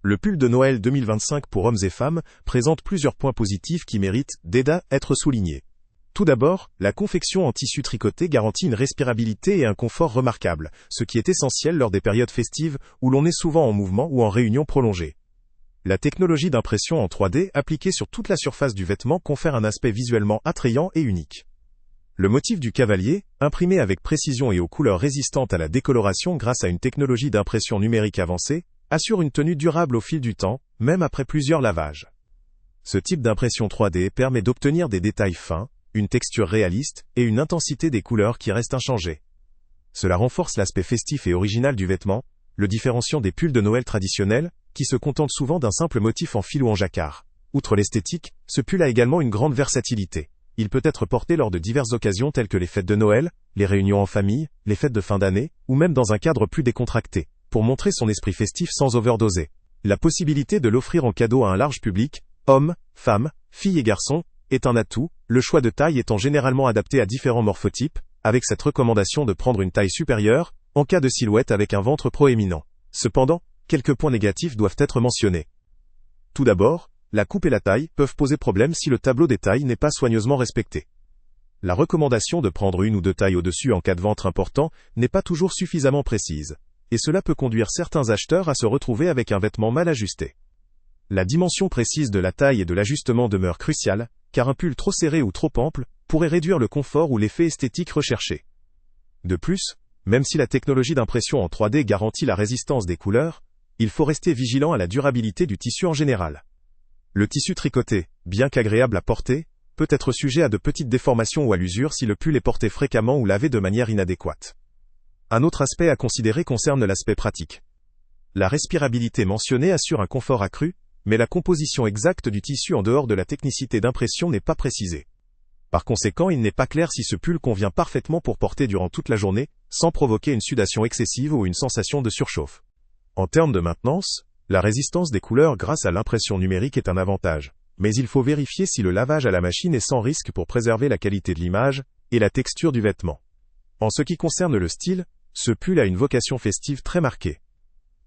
Le pull de Noël 2025 pour hommes et femmes présente plusieurs points positifs qui méritent d'être soulignés. Tout d'abord, la confection en tissu tricoté garantit une respirabilité et un confort remarquables, ce qui est essentiel lors des périodes festives où l'on est souvent en mouvement ou en réunion prolongée. La technologie d'impression en 3D appliquée sur toute la surface du vêtement confère un aspect visuellement attrayant et unique. Le motif du cavalier, imprimé avec précision et aux couleurs résistantes à la décoloration grâce à une technologie d'impression numérique avancée, assure une tenue durable au fil du temps, même après plusieurs lavages. Ce type d'impression 3D permet d'obtenir des détails fins, une texture réaliste et une intensité des couleurs qui restent inchangées. Cela renforce l'aspect festif et original du vêtement, le différenciant des pulls de Noël traditionnels, qui se contentent souvent d'un simple motif en fil ou en jacquard. Outre l'esthétique, ce pull a également une grande versatilité. Il peut être porté lors de diverses occasions telles que les fêtes de Noël, les réunions en famille, les fêtes de fin d'année, ou même dans un cadre plus décontracté, pour montrer son esprit festif sans overdoser. La possibilité de l'offrir en cadeau à un large public, hommes, femmes, filles et garçons, est un atout, le choix de taille étant généralement adapté à différents morphotypes, avec cette recommandation de prendre une taille supérieure, en cas de silhouette avec un ventre proéminent. Cependant, quelques points négatifs doivent être mentionnés. Tout d'abord, la coupe et la taille peuvent poser problème si le tableau des tailles n'est pas soigneusement respecté. La recommandation de prendre une ou deux tailles au-dessus en cas de ventre important n'est pas toujours suffisamment précise, et cela peut conduire certains acheteurs à se retrouver avec un vêtement mal ajusté. La dimension précise de la taille et de l'ajustement demeure cruciale, car un pull trop serré ou trop ample pourrait réduire le confort ou l'effet esthétique recherché. De plus, même si la technologie d'impression en 3D garantit la résistance des couleurs, il faut rester vigilant à la durabilité du tissu en général. Le tissu tricoté, bien qu'agréable à porter, peut être sujet à de petites déformations ou à l'usure si le pull est porté fréquemment ou lavé de manière inadéquate. Un autre aspect à considérer concerne l'aspect pratique. La respirabilité mentionnée assure un confort accru, mais la composition exacte du tissu en dehors de la technicité d'impression n'est pas précisée. Par conséquent, il n'est pas clair si ce pull convient parfaitement pour porter durant toute la journée, sans provoquer une sudation excessive ou une sensation de surchauffe. En termes de maintenance, la résistance des couleurs grâce à l'impression numérique est un avantage, mais il faut vérifier si le lavage à la machine est sans risque pour préserver la qualité de l'image et la texture du vêtement. En ce qui concerne le style, ce pull a une vocation festive très marquée.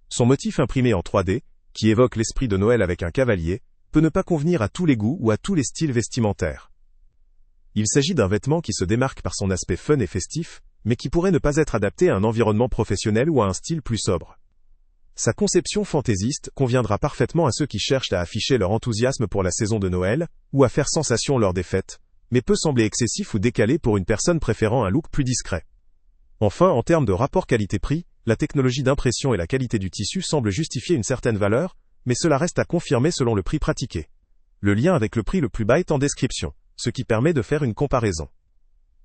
Son motif imprimé en 3D, qui évoque l'esprit de Noël avec un cavalier, peut ne pas convenir à tous les goûts ou à tous les styles vestimentaires. Il s'agit d'un vêtement qui se démarque par son aspect fun et festif, mais qui pourrait ne pas être adapté à un environnement professionnel ou à un style plus sobre. Sa conception fantaisiste conviendra parfaitement à ceux qui cherchent à afficher leur enthousiasme pour la saison de Noël, ou à faire sensation lors des fêtes, mais peut sembler excessif ou décalé pour une personne préférant un look plus discret. Enfin, en termes de rapport qualité-prix, la technologie d'impression et la qualité du tissu semblent justifier une certaine valeur, mais cela reste à confirmer selon le prix pratiqué. Le lien avec le prix le plus bas est en description, ce qui permet de faire une comparaison.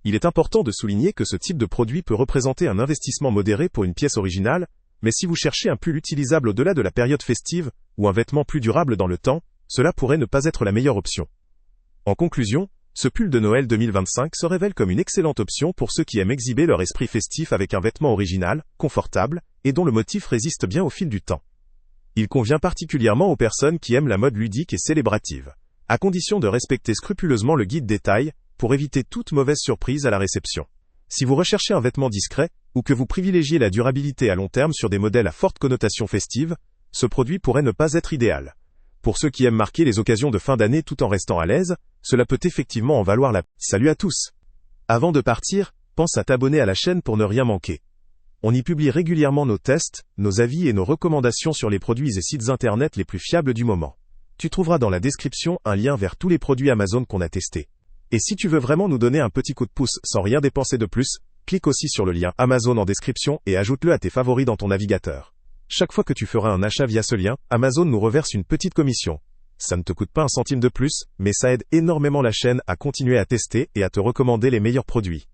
Il est important de souligner que ce type de produit peut représenter un investissement modéré pour une pièce originale, mais si vous cherchez un pull utilisable au-delà de la période festive, ou un vêtement plus durable dans le temps, cela pourrait ne pas être la meilleure option. En conclusion, ce pull de Noël 2025 se révèle comme une excellente option pour ceux qui aiment exhiber leur esprit festif avec un vêtement original, confortable, et dont le motif résiste bien au fil du temps. Il convient particulièrement aux personnes qui aiment la mode ludique et célébrative, à condition de respecter scrupuleusement le guide des tailles, pour éviter toute mauvaise surprise à la réception. Si vous recherchez un vêtement discret, ou que vous privilégiez la durabilité à long terme sur des modèles à forte connotation festive, ce produit pourrait ne pas être idéal. Pour ceux qui aiment marquer les occasions de fin d'année tout en restant à l'aise, cela peut effectivement en valoir la peine. Salut à tous! Avant de partir, pense à t'abonner à la chaîne pour ne rien manquer. On y publie régulièrement nos tests, nos avis et nos recommandations sur les produits et sites internet les plus fiables du moment. Tu trouveras dans la description un lien vers tous les produits Amazon qu'on a testés. Et si tu veux vraiment nous donner un petit coup de pouce sans rien dépenser de plus, clique aussi sur le lien Amazon en description et ajoute-le à tes favoris dans ton navigateur. Chaque fois que tu feras un achat via ce lien, Amazon nous reverse une petite commission. Ça ne te coûte pas un centime de plus, mais ça aide énormément la chaîne à continuer à tester et à te recommander les meilleurs produits.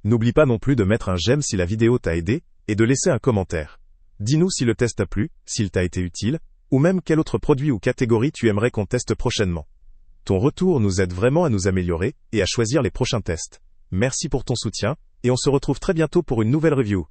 N'oublie pas non plus de mettre un j'aime si la vidéo t'a aidé, et de laisser un commentaire. Dis-nous si le test t'a plu, s'il t'a été utile, ou même quel autre produit ou catégorie tu aimerais qu'on teste prochainement. Ton retour nous aide vraiment à nous améliorer et à choisir les prochains tests. Merci pour ton soutien, et on se retrouve très bientôt pour une nouvelle review.